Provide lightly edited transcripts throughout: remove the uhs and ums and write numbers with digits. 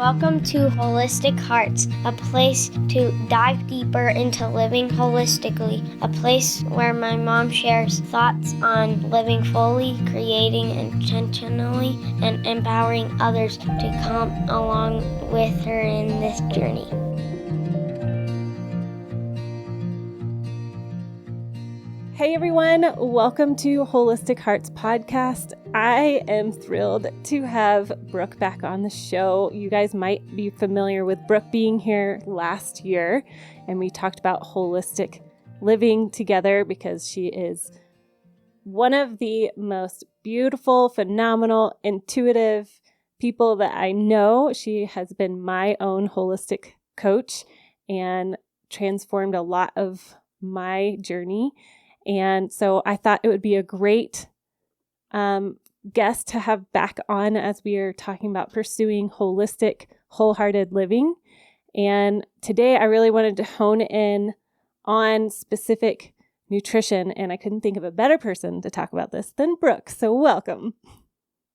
Welcome to Wholistic Hearts, a place to dive deeper into living holistically, a place where my mom shares thoughts on living fully, creating intentionally, and empowering others to come along with her in this journey. Hey everyone, welcome to Wholistic Hearts podcast. I am thrilled to have Brooke back on the show. You guys might be familiar with Brooke being here last year, and we talked about holistic living together because she is one of the most beautiful, phenomenal, intuitive people that I know. She has been my own holistic coach and transformed a lot of my journey. And so I thought it would be a great guest to have back on as we are talking about pursuing holistic, wholehearted living. And today I really wanted to hone in on specific nutrition, and I couldn't think of a better person to talk about this than Brooke. So welcome.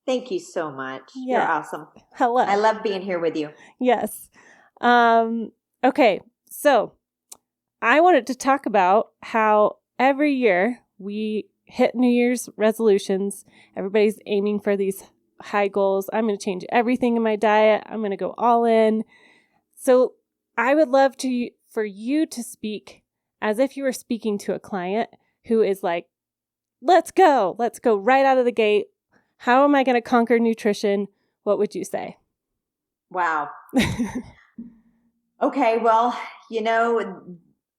Thank you so much. Yeah. You're awesome. Hello. I love being here with you. Yes. Okay, so I wanted to talk about how every year we hit New Year's resolutions. Everybody's aiming for these high goals. I'm going to change everything in my diet. I'm going to go all in. So I would love for you to speak as if you were speaking to a client who is like, let's go right out of the gate. How am I going to conquer nutrition? What would you say? Wow. Okay. Well,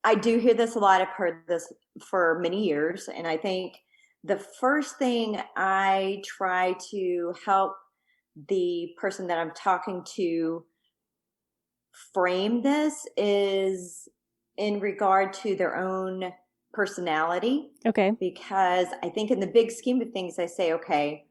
I do hear this a lot. I've heard this for many years. And I think the first thing I try to help the person that I'm talking to frame this is in regard to their own personality. Okay. Because I think in the big scheme of things, I say, okay,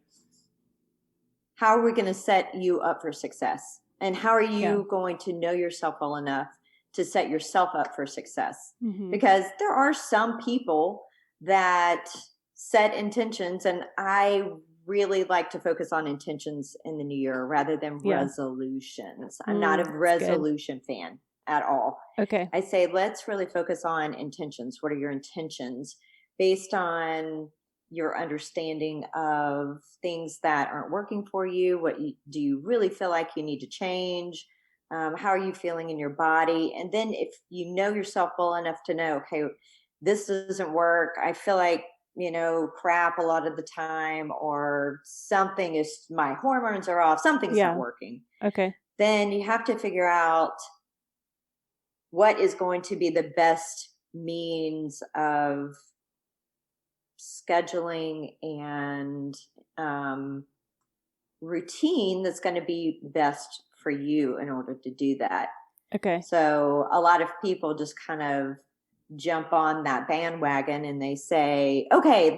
how are we going to set you up for success? And how are you going to know yourself well enough to set yourself up for success? Mm-hmm. Because there are some people that set intentions, and I really like to focus on intentions in the new year rather than resolutions. I'm not a resolution fan at all. Okay. I say, let's really focus on intentions. What are your intentions based on your understanding of things that aren't working for you? Do you really feel like you need to change? How are you feeling in your body? And then if you know yourself well enough to know, okay, this doesn't work. I feel like, crap a lot of the time, or my hormones are off. Something's not working. Okay. Then you have to figure out what is going to be the best means of scheduling and routine that's going to be best for you in order to do that. Okay. So a lot of people just kind of jump on that bandwagon and they say, okay,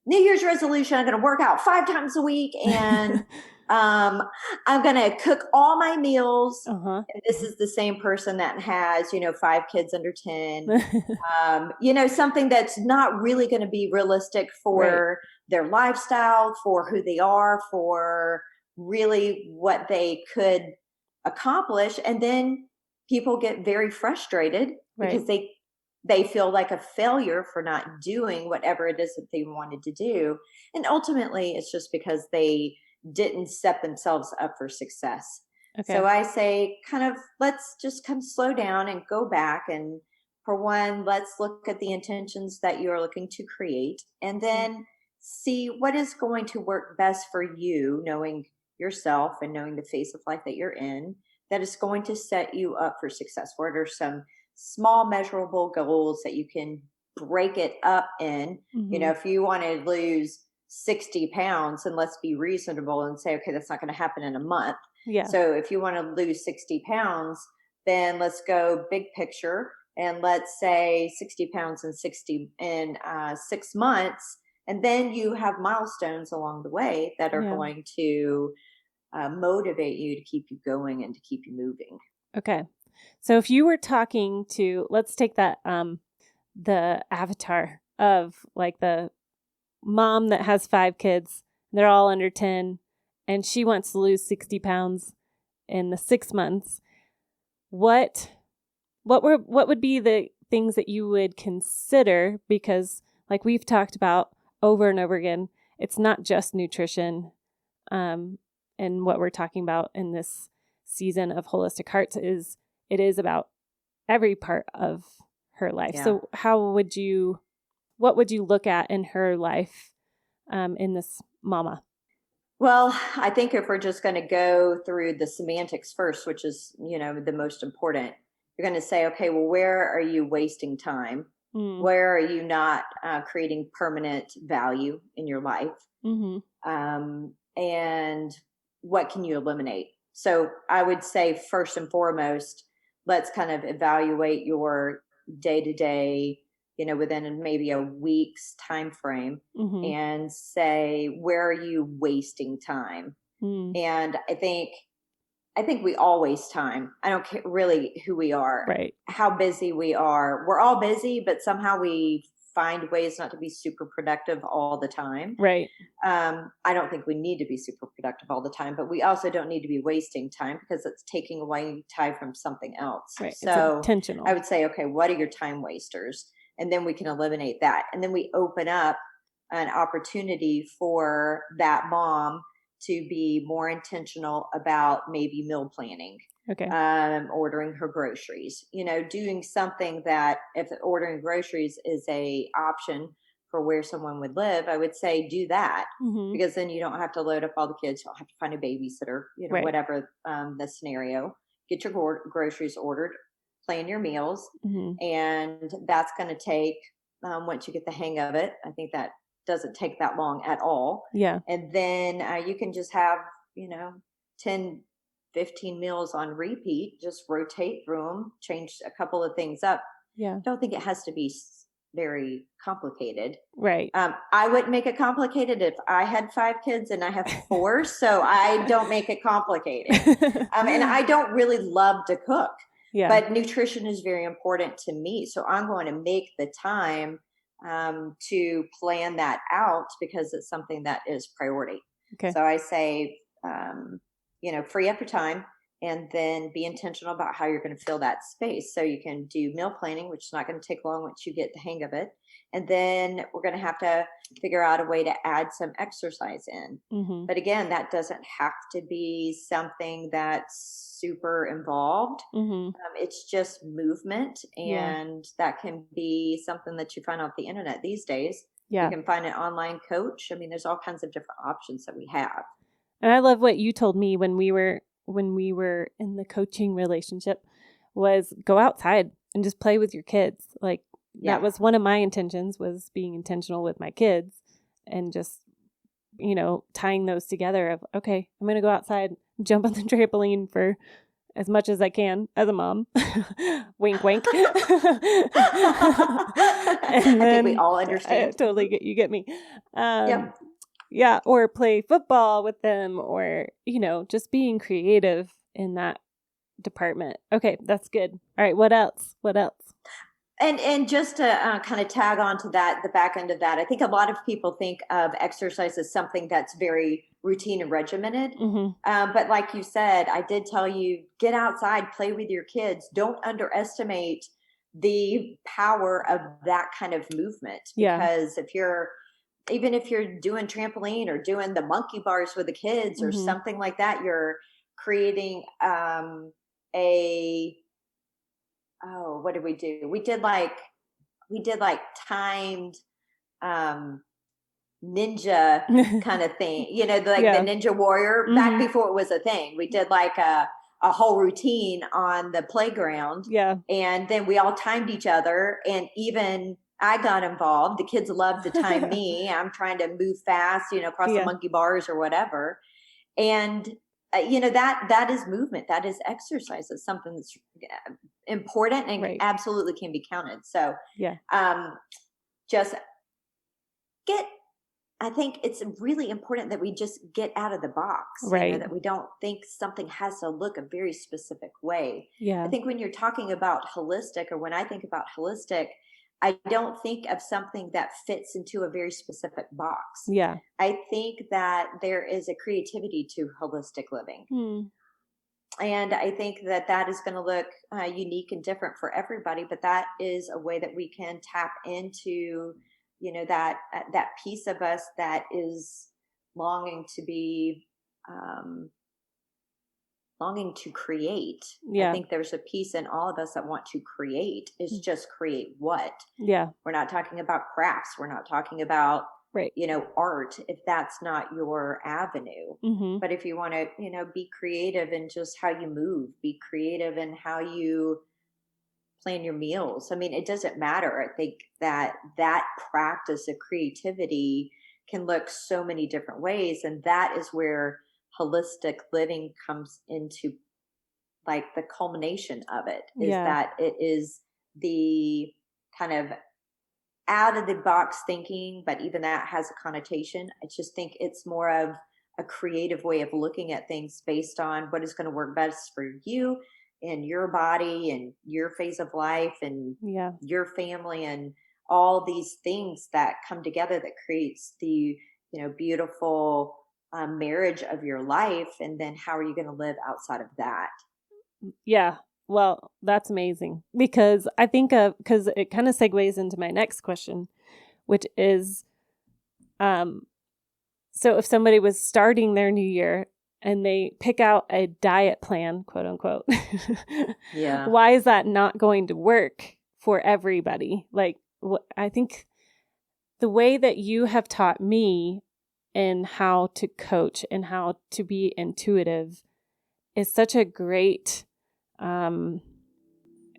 New Year's resolution, I'm going to work out 5 times a week and I'm going to cook all my meals. Uh-huh. And this is the same person that has, 5 kids under 10, something that's not really going to be realistic for their lifestyle, for who they are, for really what they could accomplish. And then people get very frustrated because they feel like a failure for not doing whatever it is that they wanted to do. And ultimately, it's just because they didn't set themselves up for success. Okay. So I say let's just slow down and go back. And for one, let's look at the intentions that you're looking to create, and then see what is going to work best for you, knowing yourself and knowing the phase of life that you're in, that is going to set you up for success. What are some small measurable goals that you can break it up in? Mm-hmm. If you want to lose 60 pounds, and let's be reasonable and say, okay, that's not going to happen in a month. Yeah. So if you want to lose 60 pounds, then let's go big picture, and let's say 60 pounds in 6 months. And then you have milestones along the way that are going to motivate you to keep you going and to keep you moving. Okay. So if you were talking to, let's take that, the avatar of like the mom that has 5 kids, they're all under 10, and she wants to lose 60 pounds in the 6 months, what would be the things that you would consider? Because like we've talked about over and over again, it's not just nutrition. And what we're talking about in this season of Holistic Hearts is about every part of her life. Yeah. So what would you look at in her life, in this mama? Well, I think if we're just going to go through the semantics first, which is, the most important, you're going to say, okay, well, where are you wasting time? Where are you not creating permanent value in your life? And what can you eliminate? So I would say first and foremost, let's kind of evaluate your day-to-day, within maybe a week's time frame, and say, where are you wasting time? And I think we all waste time. I don't care really who we are, right? How busy we are. We're all busy, but somehow we find ways not to be super productive all the time. Right. I don't think we need to be super productive all the time, but we also don't need to be wasting time because it's taking away time from something else. Right. So it's intentional. I would say, okay, what are your time wasters? And then we can eliminate that. And then we open up an opportunity for that mom to be more intentional about maybe meal planning. Okay. Ordering her groceries, doing something that if ordering groceries is a option for where someone would live, I would say do that, because then you don't have to load up all the kids. You don't have to find a babysitter, right. Whatever the scenario. Get your groceries ordered, plan your meals, and that's going to take, once you get the hang of it, I think that doesn't take that long at all. Yeah. And then you can just have, 10, 15 meals on repeat, just rotate through them, change a couple of things up. Yeah. I don't think it has to be very complicated. Right. I wouldn't make it complicated if I had 5 kids and I have 4, so I don't make it complicated. And I don't really love to cook, but nutrition is very important to me. So I'm going to make the time to plan that out because it's something that is priority. Okay. So I say, free up your time and then be intentional about how you're going to fill that space. So you can do meal planning, which is not going to take long once you get the hang of it. And then we're going to have to figure out a way to add some exercise in. But again, that doesn't have to be something that's super involved. It's just movement. And that can be something that you find off the internet these days. You can find an online coach. I mean, there's all kinds of different options that we have. And I love what you told me when we were in the coaching relationship, was go outside and just play with your kids. Like that was one of my intentions, was being intentional with my kids and just, tying those together of, okay, I'm going to go outside, jump on the trampoline for as much as I can as a mom. Wink, wink. I think we all understand. Totally get me. Yeah, or play football with them, or, just being creative in that department. Okay, that's good. All right, what else? And just to kind of tag on to that, the back end of that, I think a lot of people think of exercise as something that's very routine and regimented. But like you said, I did tell you, get outside, play with your kids. Don't underestimate the power of that kind of movement. Because even if you're doing trampoline or doing the monkey bars with the kids or something like that, you're creating what did we do? We did like timed ninja kind of thing, the Ninja Warrior back before it was a thing. We did like a whole routine on the playground. And then we all timed each other, and even I got involved. The kids love to time me. I'm trying to move fast, across the monkey bars or whatever. And, that is movement. That is exercise. It's something that's important and absolutely can be counted. So I think it's really important that we just get out of the box, that we don't think something has to look a very specific way. I think when you're talking about holistic, or when I think about holistic, I don't think of something that fits into a very specific box. I think that there is a creativity to holistic living. And I think that that is going to look unique and different for everybody, but that is a way that we can tap into, that piece of us that is longing to be, longing to create. Yeah. I think there's a piece in all of us that want to create. Is just create what? Yeah. We're not talking about crafts. We're not talking about, right. Art, if that's not your avenue. Mm-hmm. But if you want to, be creative in just how you move, be creative in how you plan your meals. I mean, it doesn't matter. I think that practice of creativity can look so many different ways. And that is where holistic living comes into, like, the culmination of it, is that it is the kind of out of the box thinking, but even that has a connotation. I just think it's more of a creative way of looking at things based on what is going to work best for you and your body and your phase of life and your family and all these things that come together that creates the, beautiful marriage of your life. And then how are you going to live outside of that? Yeah. Well, that's amazing, because I think because it kind of segues into my next question, which is, so if somebody was starting their new year and they pick out a diet plan, quote unquote, why is that not going to work for everybody? Like, I think the way that you have taught me in how to coach and how to be intuitive is such a great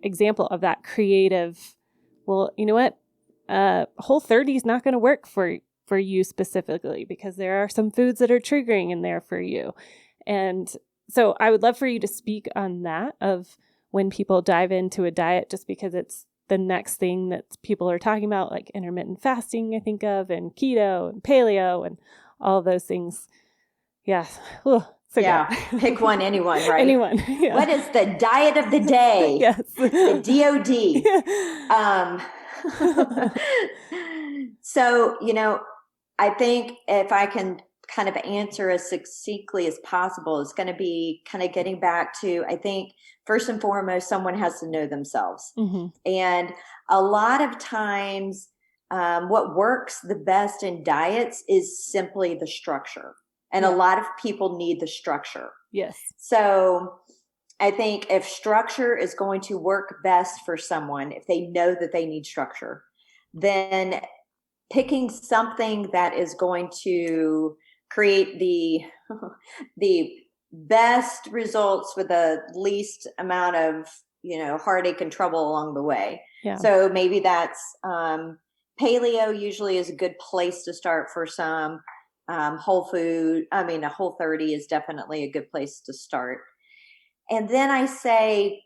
example of that creative. Well, you know what? Whole30 is not going to work for you specifically, because there are some foods that are triggering in there for you. And so I would love for you to speak on that, of when people dive into a diet just because it's the next thing that people are talking about, like intermittent fasting, I think of, and keto and paleo and all of those things. Yeah. Ooh. So pick one, anyone, right? Anyone. Yeah. What is the diet of the day? Yes. The DOD. So, I think if I can kind of answer as succinctly as possible, it's going to be kind of getting back to, I think, first and foremost, someone has to know themselves. Mm-hmm. And a lot of times, what works the best in diets is simply the structure. And a lot of people need the structure. Yes. So I think if structure is going to work best for someone, if they know that they need structure, then picking something that is going to create the best results with the least amount of, heartache and trouble along the way. Yeah. So maybe that's paleo usually is a good place to start for some. A Whole30 is definitely a good place to start. And then I say,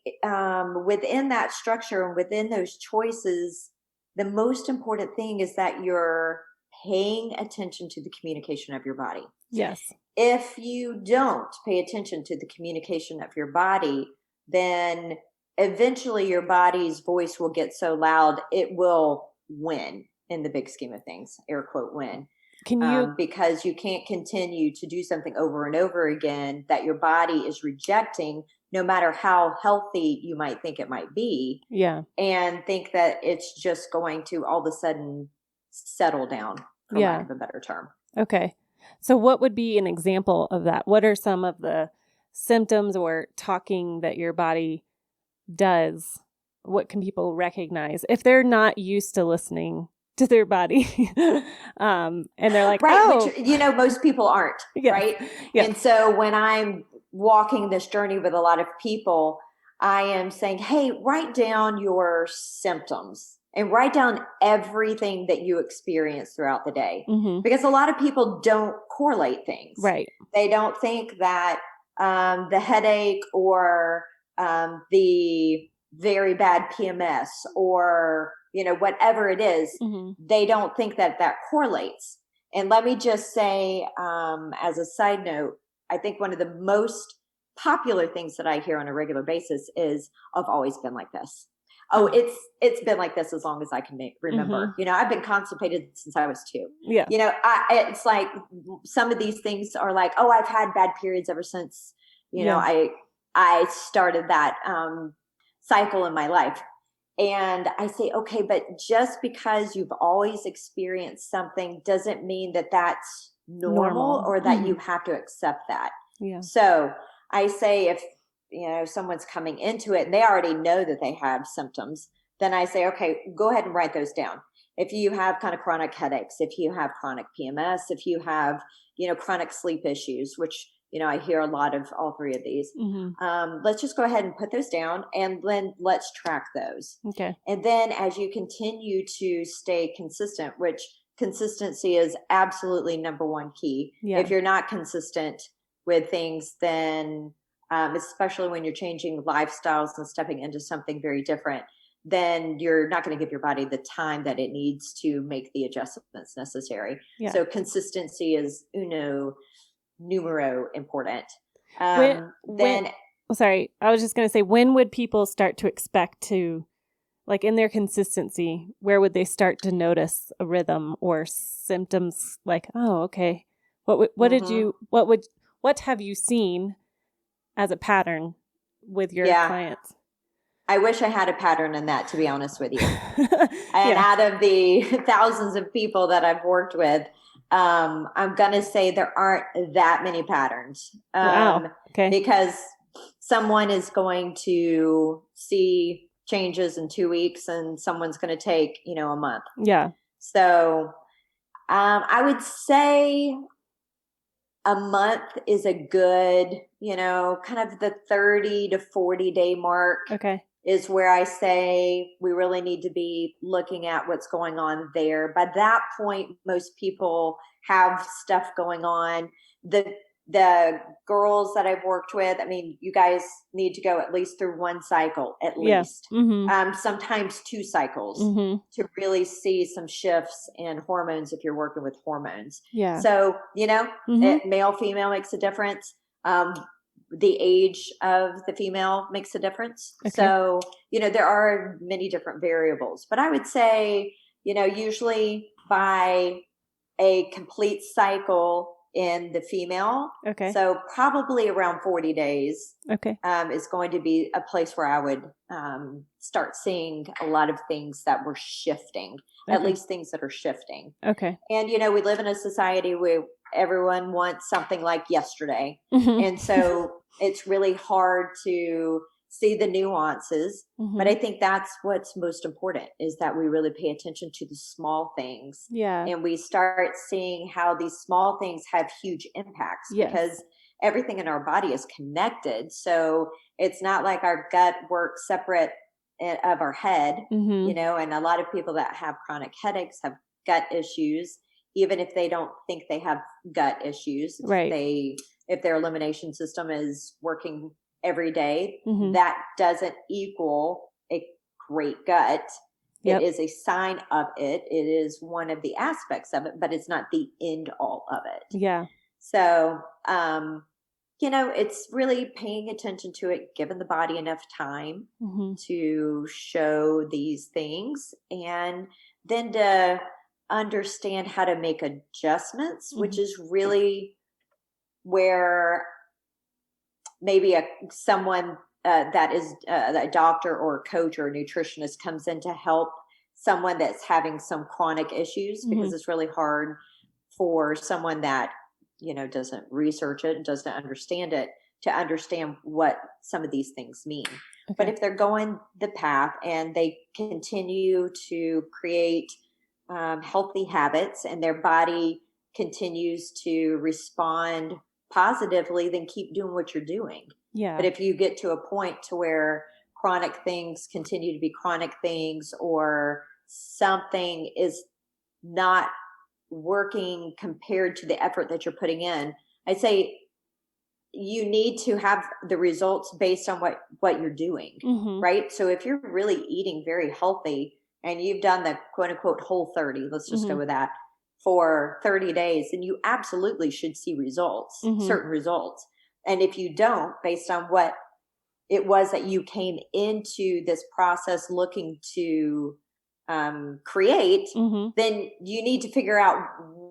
within that structure and within those choices, the most important thing is that you're paying attention to the communication of your body. Yes. If you don't pay attention to the communication of your body, then eventually your body's voice will get so loud, it will win in the big scheme of things, air quote win. Can you, because you can't continue to do something over and over again that your body is rejecting, no matter how healthy you might think it might be. Yeah. And think that it's just going to all of a sudden settle down, for lack of a better term. Okay. So what would be an example of that? What are some of the symptoms or talking that your body does? What can people recognize if they're not used to listening to their body? And they're like, right, which, most people aren't, right? Yeah. And so when I'm walking this journey with a lot of people, I am saying, hey, write down your symptoms and write down everything that you experience throughout the day. Mm-hmm. Because a lot of people don't correlate things. Right. They don't think that the headache or the very bad PMS or whatever it is, mm-hmm. they don't think that correlates. And let me just say, as a side note, I think one of the most popular things that I hear on a regular basis is, I've always been like this. Oh, it's been like this as long as I can remember. Mm-hmm. I've been constipated since I was 2. Yeah. It's like some of these things are like, oh, I've had bad periods ever since, I I started that cycle in my life. And I say, okay, but just because you've always experienced something doesn't mean that that's normal or that you have to accept that. Yeah. So I say, if, someone's coming into it and they already know that they have symptoms, then I say, okay, go ahead and write those down. If you have kind of chronic headaches, if you have chronic PMS, if you have, chronic sleep issues, which, I hear a lot of all three of these. Let's just go ahead and put those down, and then let's track those. Okay. And then as you continue to stay consistent, which consistency is absolutely number one key. Yeah. If you're not consistent with things, then especially when you're changing lifestyles and stepping into something very different, then you're not going to give your body the time that it needs to make the adjustments necessary. Yeah. So consistency is numero important. Sorry, I was just going to say, when would people start to expect to, like in their consistency, where would they start to notice a rhythm or symptoms like, oh, okay, what have you seen as a pattern with your clients? I wish I had a pattern in that, to be honest with you. And out of the thousands of people that I've worked with, I'm going to say there aren't that many patterns. Wow. Okay. Because someone is going to see changes in 2 weeks and someone's going to take, a month. Yeah. So I would say a month is a good, kind of the 30 to 40 day mark. Okay. Is where I say we really need to be looking at what's going on there. By that point, most people have stuff going on. The girls that I've worked with, you guys need to go at least through one cycle, at least. Sometimes 2 cycles to really see some shifts in hormones if you're working with hormones. Yeah. So, male, female makes a difference. The age of the female makes a difference. Okay. So, there are many different variables, but I would say, usually by a complete cycle in the female. Okay. So probably around 40 days. Okay. Is going to be a place where I would start seeing a lot of things that were shifting, at least things that are shifting. Okay. And, we live in a society where everyone wants something like yesterday. And so it's really hard to see the nuances. But I think that's what's most important, is that we really pay attention to the small things. Yeah. And we start seeing how these small things have huge impacts. Yes. Because everything in our body is connected. So it's not like our gut works separate of our head, and a lot of people that have chronic headaches have gut issues, even if they don't think they have gut issues. Right. If their elimination system is working every day, that doesn't equal a great gut. Yep. It is a sign of it. It is one of the aspects of it, but it's not the end all of it. Yeah. So, it's really paying attention to it, giving the body enough time to show these things, and then to understand how to make adjustments, which is really where maybe someone that is a doctor or a coach or a nutritionist comes in to help someone that's having some chronic issues, because it's really hard for someone that, doesn't research it and doesn't understand it to understand what some of these things mean. Okay. But if they're going the path and they continue to create healthy habits and their body continues to respond positively, then keep doing what you're doing. Yeah. But if you get to a point to where chronic things continue to be chronic things, or something is not working compared to the effort that you're putting in, I'd say you need to have the results based on what you're doing, right? So if you're really eating very healthy and you've done the quote unquote Whole30, let's just go with that, for 30 days, then you absolutely should see results, certain results. And if you don't, based on what it was that you came into this process looking to create, then you need to figure out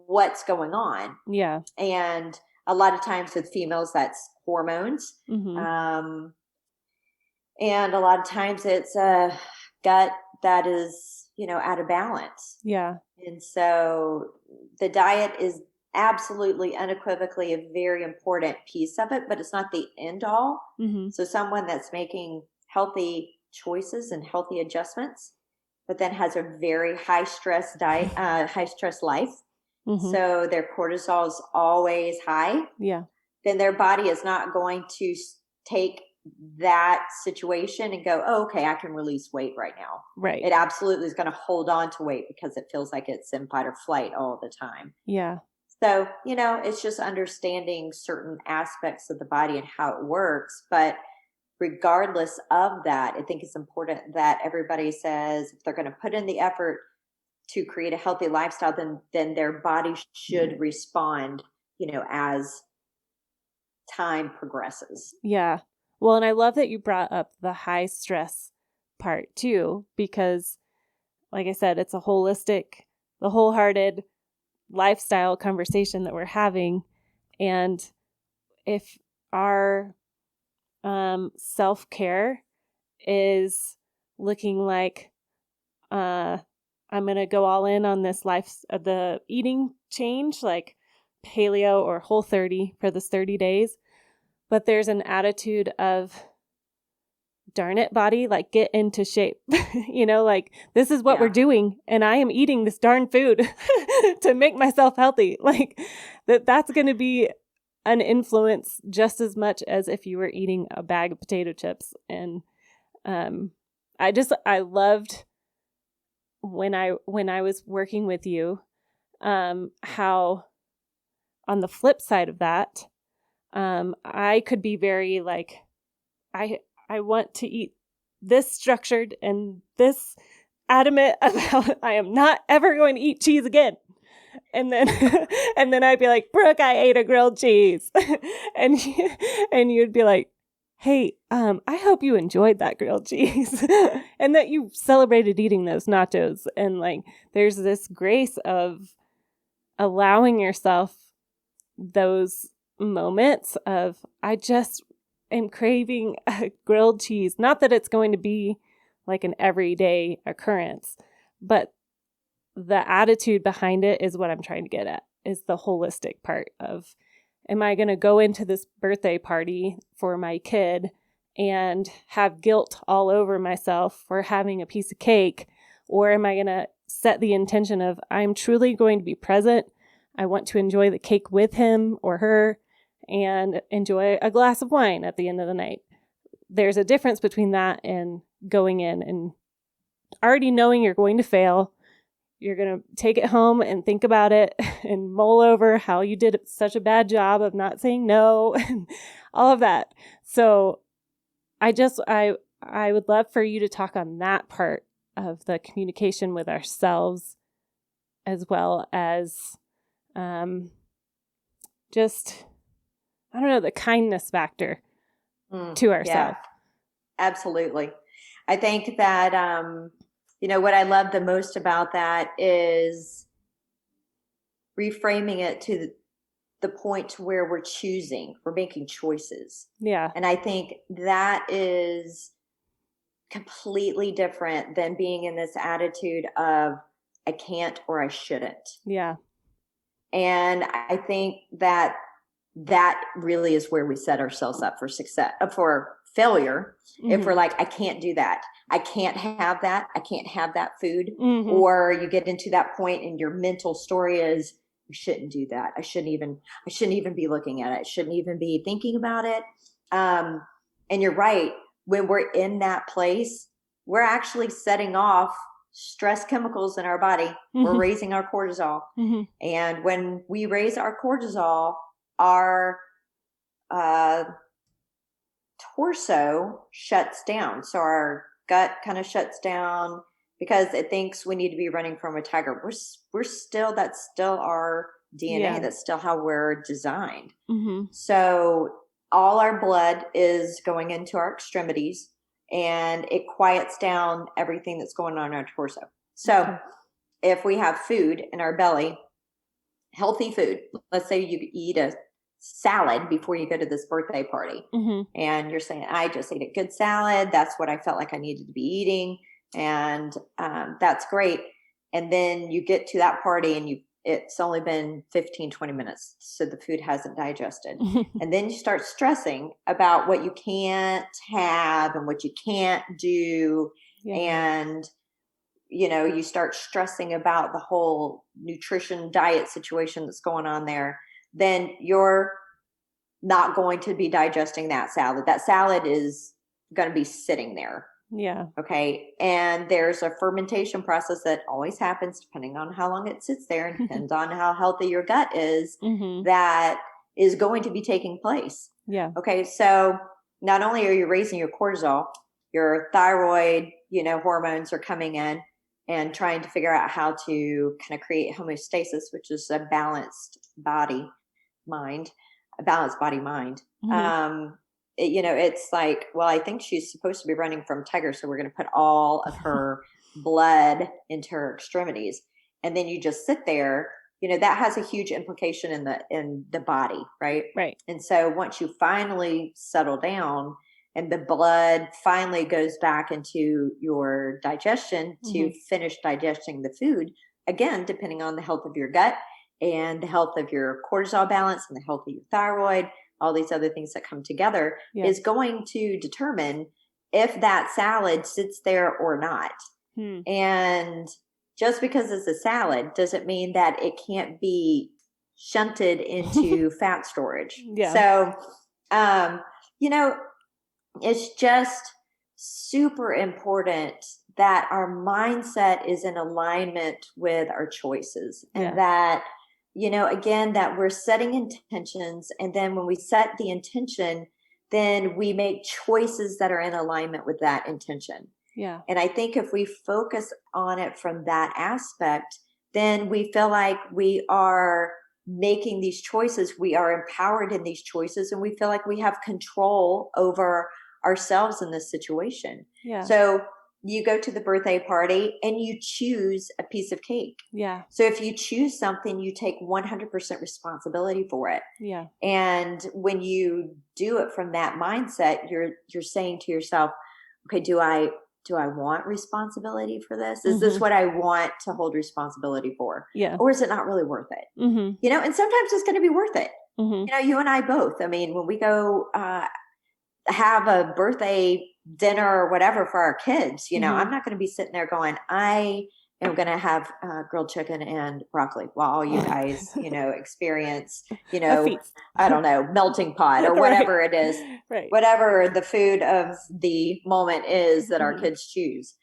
what's going on. Yeah. And a lot of times with females, that's hormones. Mm-hmm. And a lot of times it's a gut that is, out of balance. Yeah. And so the diet is absolutely unequivocally a very important piece of it, but it's not the end all. Mm-hmm. So someone that's making healthy choices and healthy adjustments, but then has a very high stress diet, high stress life. Mm-hmm. So their cortisol is always high. Yeah. Then their body is not going to take that situation and go, oh, okay, I can release weight right now. Right. It absolutely is going to hold on to weight because it feels like it's in fight or flight all the time. Yeah. So, it's just understanding certain aspects of the body and how it works. But regardless of that, I think it's important that everybody says if they're going to put in the effort to create a healthy lifestyle, then their body should respond, as time progresses. Yeah. Well, and I love that you brought up the high stress part too, because like I said, it's a holistic, the wholehearted lifestyle conversation that we're having. And if our self-care is looking like I'm going to go all in on this the eating change, like paleo or Whole30 for this 30 days, but there's an attitude of, darn it, body, like get into shape, like this is what we're doing. And I am eating this darn food to make myself healthy. Like that's going to be an influence just as much as if you were eating a bag of potato chips. And I loved when I was working with you, how on the flip side of that, I could be very like, I want to eat this structured and this adamant about I am not ever going to eat cheese again. And then and then I'd be like, Brooke, I ate a grilled cheese. and you'd be like, hey, I hope you enjoyed that grilled cheese and that you celebrated eating those nachos. And like, there's this grace of allowing yourself those moments of, I just am craving a grilled cheese. Not that it's going to be like an everyday occurrence, but the attitude behind it is what I'm trying to get at, is the holistic part of, am I going to go into this birthday party for my kid and have guilt all over myself for having a piece of cake? Or am I going to set the intention of, I'm truly going to be present. I want to enjoy the cake with him or her and enjoy a glass of wine at the end of the night. There's a difference between that and going in and already knowing you're going to fail. You're going to take it home and think about it and mull over how you did such a bad job of not saying no and all of that. So I would love for you to talk on that part of the communication with ourselves, as well as just, I don't know, the kindness factor to ourselves. Yeah, absolutely. I think that, what I love the most about that is reframing it to the point to where we're making choices. Yeah. And I think that is completely different than being in this attitude of I can't or I shouldn't. Yeah. And I think that really is where we set ourselves up for success, for failure. Mm-hmm. If we're like, I can't do that. I can't have that. I can't have that food. Mm-hmm. Or you get into that point and your mental story is, I shouldn't do that. I shouldn't even be looking at it. I shouldn't even be thinking about it. And you're right. When we're in that place, we're actually setting off stress chemicals in our body. Mm-hmm. We're raising our cortisol. Mm-hmm. And when we raise our cortisol, our torso shuts down. So our gut kind of shuts down because it thinks we need to be running from a tiger. That's still our DNA. Yeah. That's still how we're designed. Mm-hmm. So all our blood is going into our extremities and it quiets down everything that's going on in our torso. So if we have food in our belly, healthy food, let's say you eat a salad before you go to this birthday party. And you're saying, I just ate a good salad. That's what I felt like I needed to be eating. And that's great. And then you get to that party and it's only been 15, 20 minutes. So the food hasn't digested. And then you start stressing about what you can't have and what you can't do. Yeah. And, you start stressing about the whole nutrition diet situation that's going on there. Then you're not going to be digesting that salad. That salad is going to be sitting there. Yeah. Okay. And there's a fermentation process that always happens depending on how long it sits there and depends on how healthy your gut is, that is going to be taking place. Yeah. Okay. So not only are you raising your cortisol, your thyroid, hormones are coming in and trying to figure out how to kind of create homeostasis, which is a balanced body-mind. It's like, well, I think she's supposed to be running from tiger, so we're going to put all of her blood into her extremities. And then you just sit there, that has a huge implication in the body, right? Right. And so once you finally settle down and the blood finally goes back into your digestion to finish digesting the food, again, depending on the health of your gut and the health of your cortisol balance and the health of your thyroid, all these other things that come together, is going to determine if that salad sits there or not. And just because it's a salad doesn't mean that it can't be shunted into fat storage. Yeah. So, it's just super important that our mindset is in alignment with our choices, and that, again, that we're setting intentions. And then when we set the intention, then we make choices that are in alignment with that intention. Yeah. And I think if we focus on it from that aspect, then we feel like we are making these choices. We are empowered in these choices, and we feel like we have control over ourselves in this situation. Yeah. So you go to the birthday party and you choose a piece of cake. Yeah. So if you choose something, you take 100% responsibility for it. Yeah. And when you do it from that mindset, you're saying to yourself, okay, do I want responsibility for this? Is this what I want to hold responsibility for? Yeah. Or is it not really worth it? And sometimes it's going to be worth it. You and I both. I mean, when we go have a birthday dinner or whatever for our kids, I'm not going to be sitting there going, I am going to have grilled chicken and broccoli while all you guys, experience, I don't know, melting pot or whatever it is, whatever the food of the moment is that our kids choose.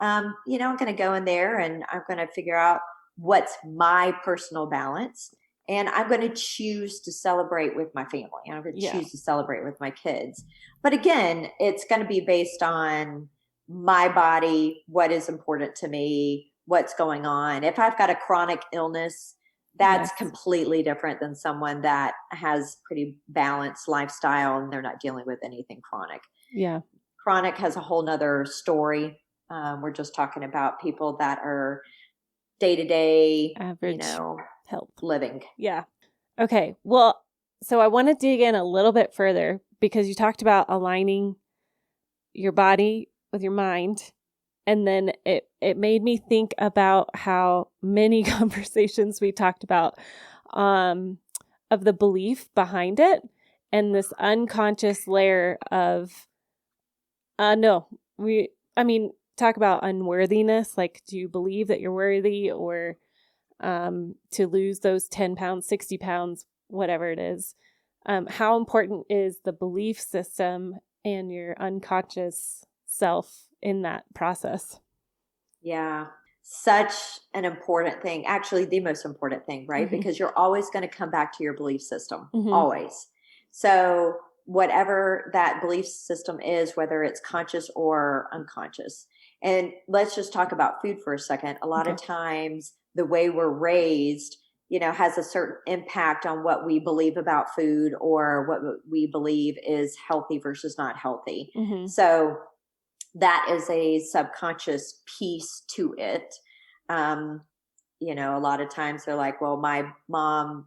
I'm going to go in there and I'm going to figure out what's my personal balance. And I'm going to choose to celebrate with my family. I'm going to choose to celebrate with my kids. But again, it's going to be based on my body, what is important to me, what's going on. If I've got a chronic illness, that's completely different than someone that has pretty balanced lifestyle and they're not dealing with anything chronic. Yeah. Chronic has a whole nother story. We're just talking about people that are day-to-day, average health living. Yeah. Okay. Well, so I want to dig in a little bit further because you talked about aligning your body with your mind. And then it made me think about how many conversations we talked about of the belief behind it and this unconscious layer of, talk about unworthiness. Like, do you believe that you're worthy or to lose those 10 pounds, 60 pounds, whatever it is? How important is the belief system and your unconscious self in that process? Yeah, such an important thing. Actually, the most important thing, right? Because you're always going to come back to your belief system, always. So whatever that belief system is, whether it's conscious or unconscious. And let's just talk about food for a second. A lot of times the way we're raised, has a certain impact on what we believe about food or what we believe is healthy versus not healthy. So that is a subconscious piece to it. a lot of times they're like, well, my mom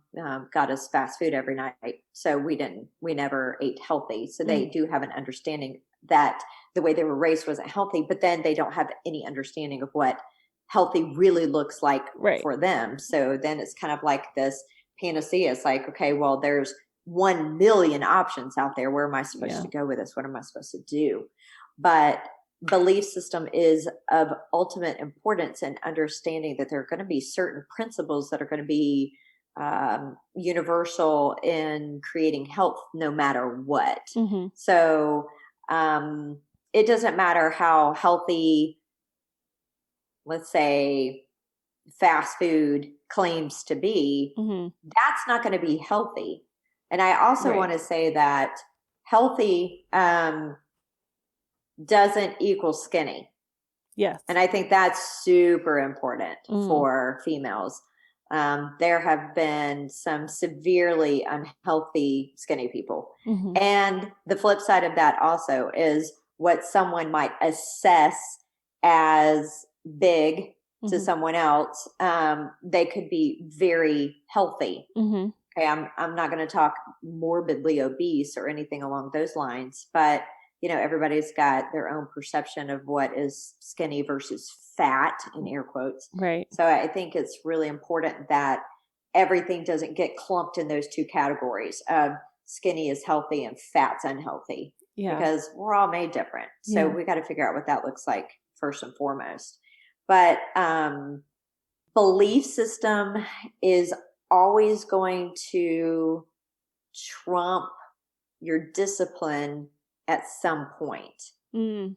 got us fast food every night, so we never ate healthy. So they do have an understanding that the way they were raised wasn't healthy, but then they don't have any understanding of what healthy really looks like for them. So then it's kind of like this panacea. It's like, okay, well, there's 1 million options out there. Where am I supposed to go with this? What am I supposed to do? But belief system is of ultimate importance in understanding that there are going to be certain principles that are going to be universal in creating health no matter what. So it doesn't matter how healthy, let's say, fast food claims to be, that's not going to be healthy. And I also want to say that healthy doesn't equal skinny. Yes. And I think that's super important for females. There have been some severely unhealthy skinny people. And the flip side of that also is what someone might assess as big to someone else. They could be very healthy. Okay, I'm not going to talk morbidly obese or anything along those lines, but everybody's got their own perception of what is skinny versus fat, in air quotes. Right. So I think it's really important that everything doesn't get clumped in those two categories of skinny is healthy and fat's unhealthy. Yeah. Because we're all made different. So we got to figure out what that looks like first and foremost. But belief system is always going to trump your discipline at some point. So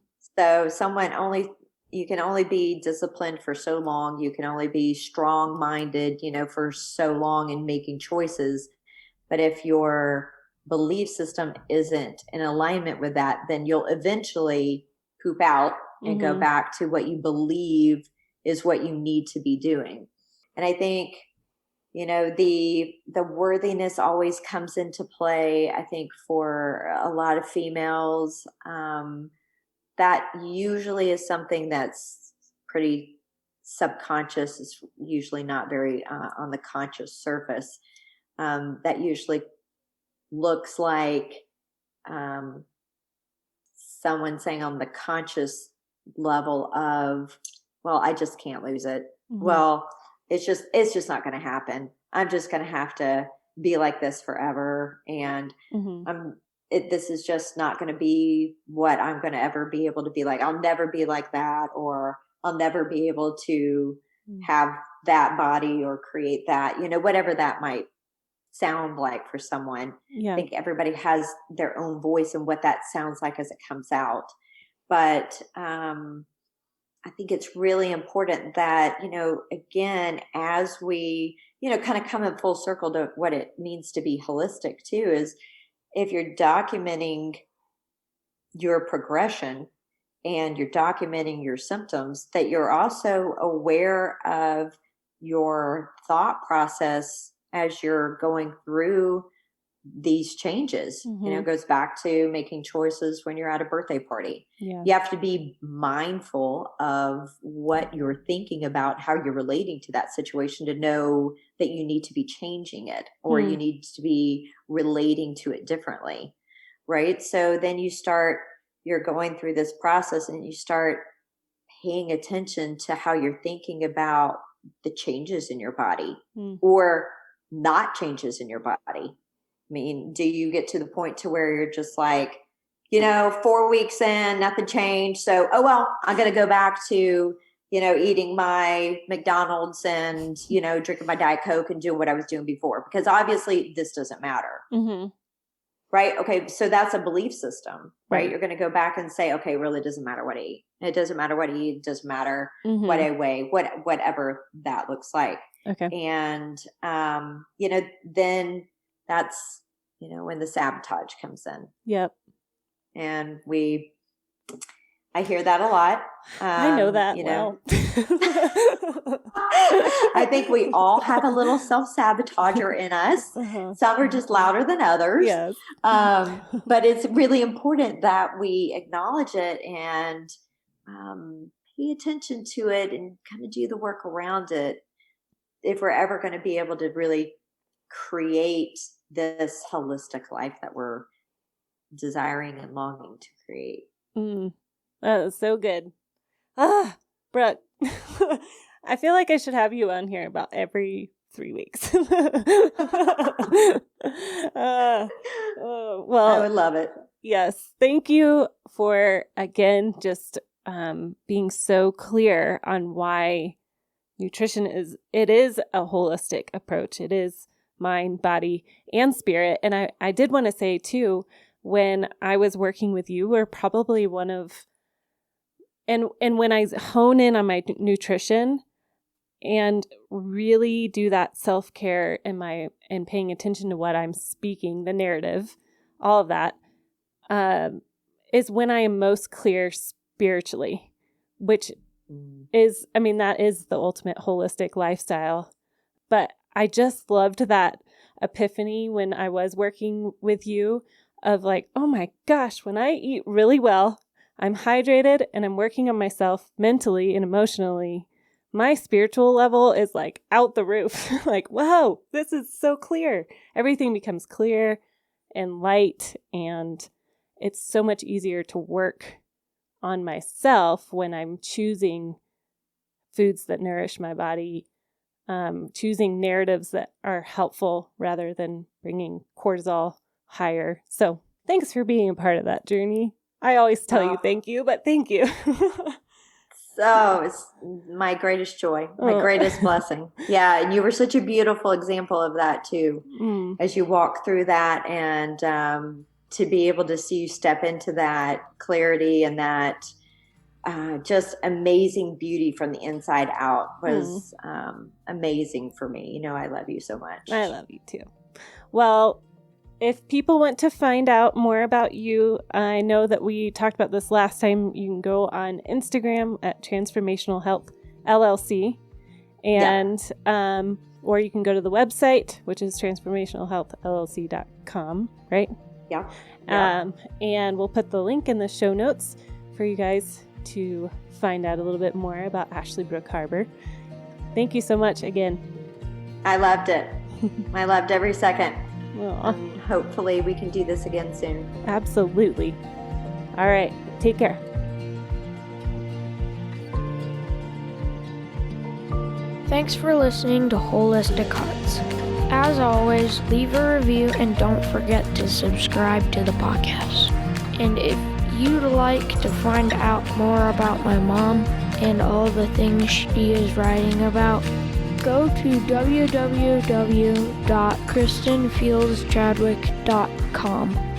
you can only be disciplined for so long. You can only be strong-minded, for so long in making choices. But if your belief system isn't in alignment with that, then you'll eventually poop out and go back to what you believe is what you need to be doing. And I think, the worthiness always comes into play, I think, for a lot of females. That usually is something that's pretty subconscious. It's usually not very on the conscious surface. That usually looks like someone saying on the conscious level of, well, I just can't lose it. Well, it's just not going to happen. I'm just going to have to be like this forever. And this is just not going to be what I'm going to ever be able to be like. I'll never be like that, or I'll never be able to have that body or create that, whatever that might sound like for someone. I think everybody has their own voice and what that sounds like as it comes out. But I think it's really important that, again, as we, kind of come in full circle to what it means to be holistic too, is if you're documenting your progression and you're documenting your symptoms, that you're also aware of your thought process as you're going through these changes. It goes back to making choices when you're at a birthday party. You have to be mindful of what you're thinking about, how you're relating to that situation, to know that you need to be changing it, or you need to be relating to it differently. Right. So then you're going through this process and you start paying attention to how you're thinking about the changes in your body or not changes in your body. I mean, do you get to the point to where you're just like, 4 weeks in, nothing changed. So, oh, well, I'm going to go back to, eating my McDonald's and, drinking my Diet Coke and doing what I was doing before, because obviously this doesn't matter. Right. Okay. So that's a belief system, right? You're going to go back and say, okay, it really doesn't matter what I eat. It doesn't matter what I eat. It doesn't matter what I weigh, whatever that looks like. Okay. And, then that's, when the sabotage comes in. Yep. And I hear that a lot. I know that well. I think we all have a little self-sabotager in us. Some are just louder than others. Yes. But it's really important that we acknowledge it and pay attention to it and kind of do the work around it. if we're ever going to be able to really create this holistic life that we're desiring and longing to create. That was so good. Brooke, I feel like I should have you on here about every 3 weeks. Well, I would love it. Yes. Thank you for, again, just being so clear on why nutrition is a holistic approach. It is mind, body, and spirit. And I did want to say too, when I was working with you, we're probably one of, and when I hone in on my nutrition and really do that self-care and paying attention to what I'm speaking, the narrative, all of that, is when I am most clear spiritually, which is, that is the ultimate holistic lifestyle. But I just loved that epiphany when I was working with you of like, oh my gosh, when I eat really well, I'm hydrated and I'm working on myself mentally and emotionally, my spiritual level is like out the roof. Like, wow, this is so clear. Everything becomes clear and light, and it's so much easier to work on myself when I'm choosing foods that nourish my body, choosing narratives that are helpful rather than bringing cortisol higher. So thanks for being a part of that journey. I always tell you thank you, but thank you. So it's my greatest joy, my greatest blessing. Yeah. And you were such a beautiful example of that too, as you walk through that, and to be able to see you step into that clarity and that just amazing beauty from the inside out was amazing for me. I love you so much. I love you too. Well, if people want to find out more about you, I know that we talked about this last time. You can go on Instagram at Transformational Health LLC, and or you can go to the website, which is transformationalhealthllc.com, right? Yeah. And we'll put the link in the show notes for you guys to find out a little bit more about Ashley Brooke Harbour. Thank you so much again. I loved it. I loved every second. Well, hopefully we can do this again soon. Absolutely. All right. Take care. Thanks for listening to Wholistic Hearts. As always, leave a review and don't forget to subscribe to the podcast. And if you'd like to find out more about my mom and all the things she is writing about, go to www.kristenfieldschadwick.com.